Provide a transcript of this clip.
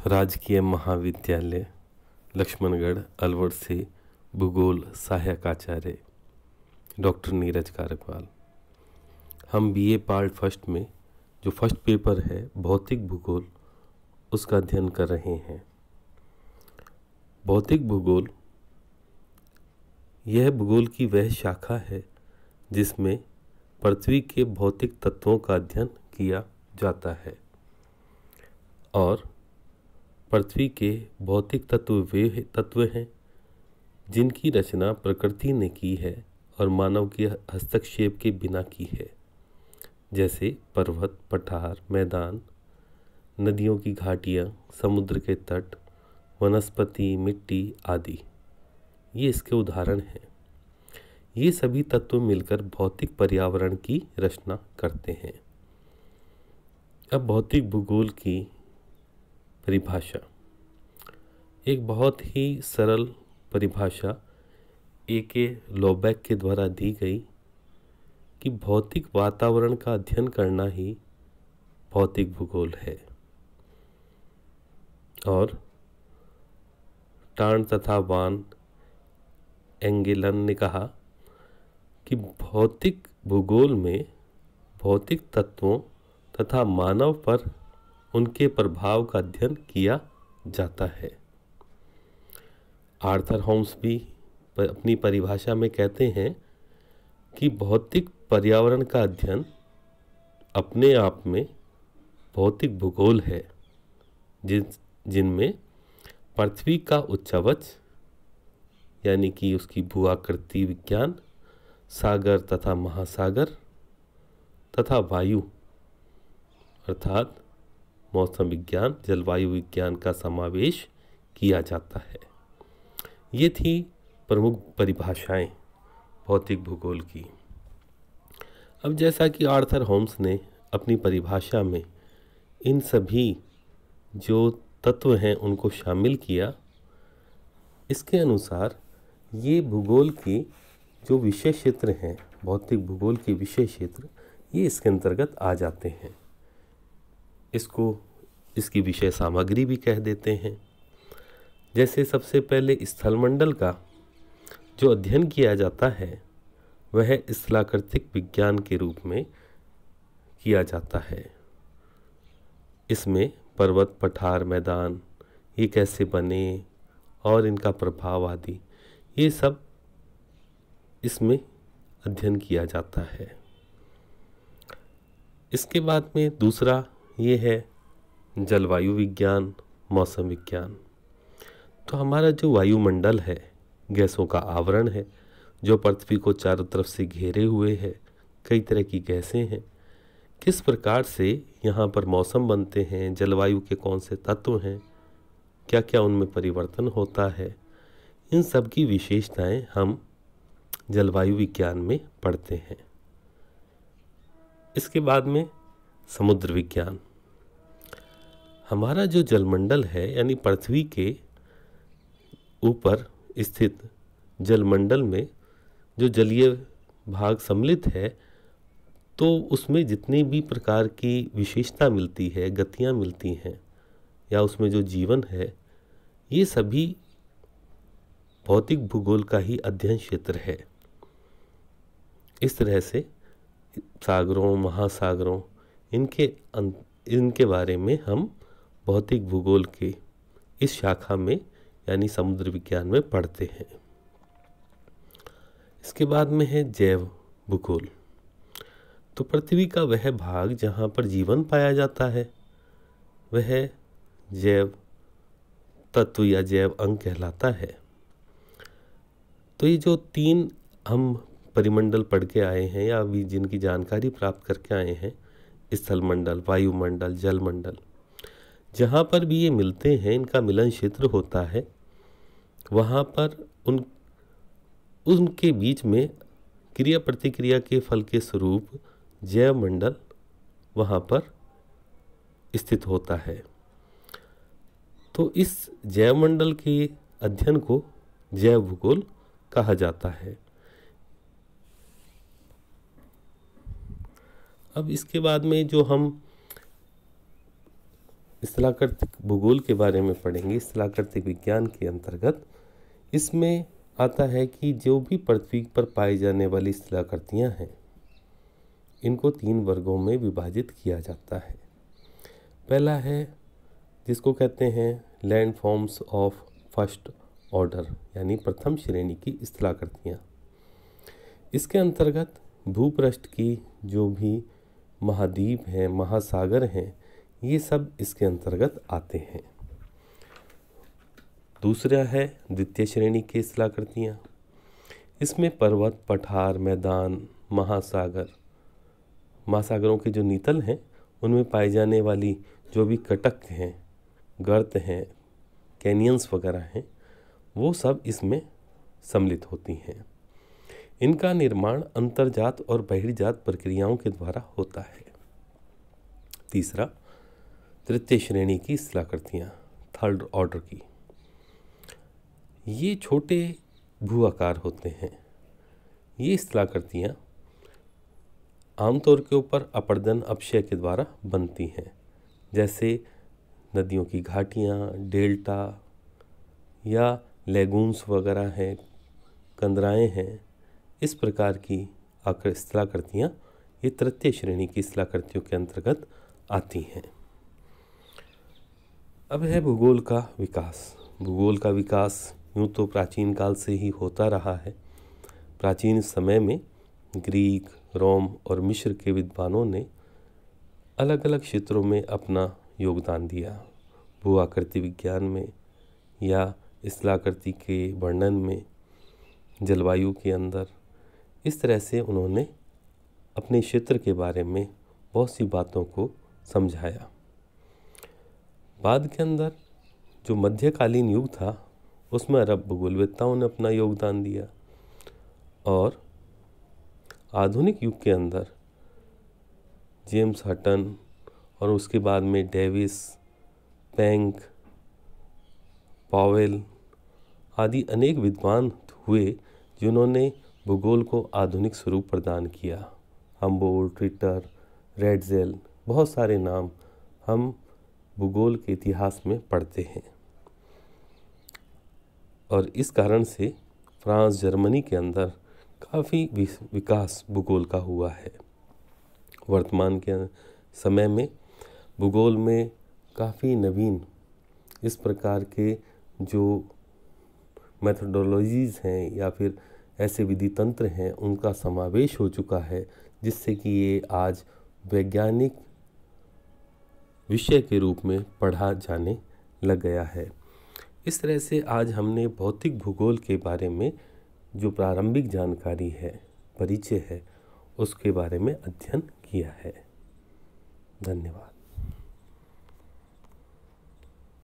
राजकीय महाविद्यालय लक्ष्मणगढ़ अलवर से भूगोल सहायक आचार्य डॉक्टर नीरज कारकवाल। हम बीए पार्ट फर्स्ट में जो फर्स्ट पेपर है भौतिक भूगोल उसका अध्ययन कर रहे हैं। भौतिक भूगोल यह भूगोल की वह शाखा है जिसमें पृथ्वी के भौतिक तत्वों का अध्ययन किया जाता है और पृथ्वी के भौतिक तत्व वे तत्व हैं जिनकी रचना प्रकृति ने की है और मानव के हस्तक्षेप के बिना की है, जैसे पर्वत, पठार, मैदान, नदियों की घाटियाँ, समुद्र के तट, वनस्पति, मिट्टी आदि। ये इसके उदाहरण हैं। ये सभी तत्व मिलकर भौतिक पर्यावरण की रचना करते हैं। अब भौतिक भूगोल की परिभाषा, एक बहुत ही सरल परिभाषा ए.के. लोबैक के द्वारा दी गई कि भौतिक वातावरण का अध्ययन करना ही भौतिक भूगोल है। और टार्न तथा वान एंगेलन ने कहा कि भौतिक भूगोल में भौतिक तत्वों तथा मानव पर उनके प्रभाव का अध्ययन किया जाता है। आर्थर होम्स भी अपनी परिभाषा में कहते हैं कि भौतिक पर्यावरण का अध्ययन अपने आप में भौतिक भूगोल है, जिनमें पृथ्वी का उच्चवच यानी कि उसकी भू-आकृति विज्ञान, सागर तथा महासागर तथा वायु अर्थात मौसम विज्ञान, जलवायु विज्ञान का समावेश किया जाता है। ये थी प्रमुख परिभाषाएं भौतिक भूगोल की। अब जैसा कि आर्थर होम्स ने अपनी परिभाषा में इन सभी जो तत्व हैं उनको शामिल किया, इसके अनुसार ये भूगोल की जो विषय क्षेत्र हैं, भौतिक भूगोल के विषय क्षेत्र, ये इसके अंतर्गत आ जाते हैं। इसकी विषय सामग्री भी कह देते हैं। जैसे सबसे पहले स्थलमंडल का जो अध्ययन किया जाता है वह स्थलाकृतिक विज्ञान के रूप में किया जाता है। इसमें पर्वत, पठार, मैदान ये कैसे बने और इनका प्रभाव आदि ये सब इसमें अध्ययन किया जाता है। इसके बाद में दूसरा ये है जलवायु विज्ञान, मौसम विज्ञान। तो हमारा जो वायुमंडल है गैसों का आवरण है जो पृथ्वी को चारों तरफ से घेरे हुए है। कई तरह की गैसें हैं। किस प्रकार से यहाँ पर मौसम बनते हैं, जलवायु के कौन से तत्व हैं, क्या क्या उनमें परिवर्तन होता है, इन सब की विशेषताएं हम जलवायु विज्ञान में पढ़ते हैं। इसके बाद में समुद्र विज्ञान। हमारा जो जलमंडल है यानी पृथ्वी के ऊपर स्थित जलमंडल में जो जलीय भाग सम्मिलित है, तो उसमें जितनी भी प्रकार की विशेषता मिलती है, गतियाँ मिलती हैं या उसमें जो जीवन है, ये सभी भौतिक भूगोल का ही अध्ययन क्षेत्र है। इस तरह से सागरों, महासागरों इनके बारे में हम भौतिक भूगोल के इस शाखा में यानी समुद्र विज्ञान में पढ़ते हैं। इसके बाद में है जैव भूगोल। तो पृथ्वी का वह भाग जहाँ पर जीवन पाया जाता है वह जैव तत्व या जैव अंग कहलाता है। तो ये जो तीन हम परिमंडल पढ़ के आए हैं या अभी जिनकी जानकारी प्राप्त करके आए हैं, स्थलमंडल, वायुमंडल, जलमंडल, जहाँ पर भी ये मिलते हैं, इनका मिलन क्षेत्र होता है, वहाँ पर उनके बीच में क्रिया प्रतिक्रिया के फल के स्वरूप जैव मंडल वहाँ पर स्थित होता है। तो इस जैव मंडल के अध्ययन को जैव भूगोल कहा जाता है। अब इसके बाद में जो हम स्थलाकृतिक भूगोल के बारे में पढ़ेंगे, स्थलाकृतिक विज्ञान के अंतर्गत इसमें आता है कि जो भी पृथ्वी पर पाई जाने वाली स्थलाकृतियाँ हैं, इनको 3 वर्गों में विभाजित किया जाता है। पहला है जिसको कहते हैं land forms of first order, यानी प्रथम श्रेणी की स्थलाकृतियाँ। इसके अंतर्गत भूपृष्ठ की जो भी महाद्वीप हैं, महासागर हैं, ये सब इसके अंतर्गत आते हैं। दूसरा है द्वितीय श्रेणी की स्थलाकृतियाँ। इसमें पर्वत, पठार, मैदान, महासागरों के जो नितल हैं उनमें पाई जाने वाली जो भी कटक हैं, गर्त हैं, कैनियंस वगैरह हैं, वो सब इसमें सम्मिलित होती हैं। इनका निर्माण अंतर्जात और बहिर्जात प्रक्रियाओं के द्वारा होता है। तीसरा तृतीय श्रेणी की स्थलाकृतियाँ, थर्ड ऑर्डर की। ये छोटे भू आकार होते हैं। ये स्थलाकृतियाँ आमतौर के ऊपर अपरदन अपक्षय के द्वारा बनती हैं, जैसे नदियों की घाटियाँ, डेल्टा या लेगून्स वगैरह हैं, कंदराएँ हैं। इस प्रकार की स्थलाकृतियाँ ये तृतीय श्रेणी की स्थलाकृतियों के अंतर्गत आती हैं। अब है भूगोल का विकास। भूगोल का विकास यूँ तो प्राचीन काल से ही होता रहा है। प्राचीन समय में ग्रीक, रोम और मिस्र के विद्वानों ने अलग अलग क्षेत्रों में अपना योगदान दिया। भू आकृति विज्ञान में या स्थलाकृति के वर्णन में, जलवायु के अंदर, इस तरह से उन्होंने अपने क्षेत्र के बारे में बहुत सी बातों को समझाया। बाद के अंदर जो मध्यकालीन युग था उसमें अरब भूगोलवेत्ताओं ने अपना योगदान दिया, और आधुनिक युग के अंदर जेम्स हटन और उसके बाद में डेविस, पेंक, पॉवेल आदि अनेक विद्वान हुए जिन्होंने भूगोल को आधुनिक स्वरूप प्रदान किया। हम्बोल्ट, रिटर, रेडजेल, बहुत सारे नाम हम भूगोल के इतिहास में पढ़ते हैं। और इस कारण से फ्रांस, जर्मनी के अंदर काफ़ी विकास भूगोल का हुआ है। वर्तमान के समय में भूगोल में काफ़ी नवीन इस प्रकार के जो मेथोडोलॉजीज़ हैं या फिर ऐसे विधि तंत्र हैं, उनका समावेश हो चुका है, जिससे कि ये आज वैज्ञानिक विषय के रूप में पढ़ा जाने लग गया है। इस तरह से आज हमने भौतिक भूगोल के बारे में जो प्रारंभिक जानकारी है, परिचय है, उसके बारे में अध्ययन किया है। धन्यवाद।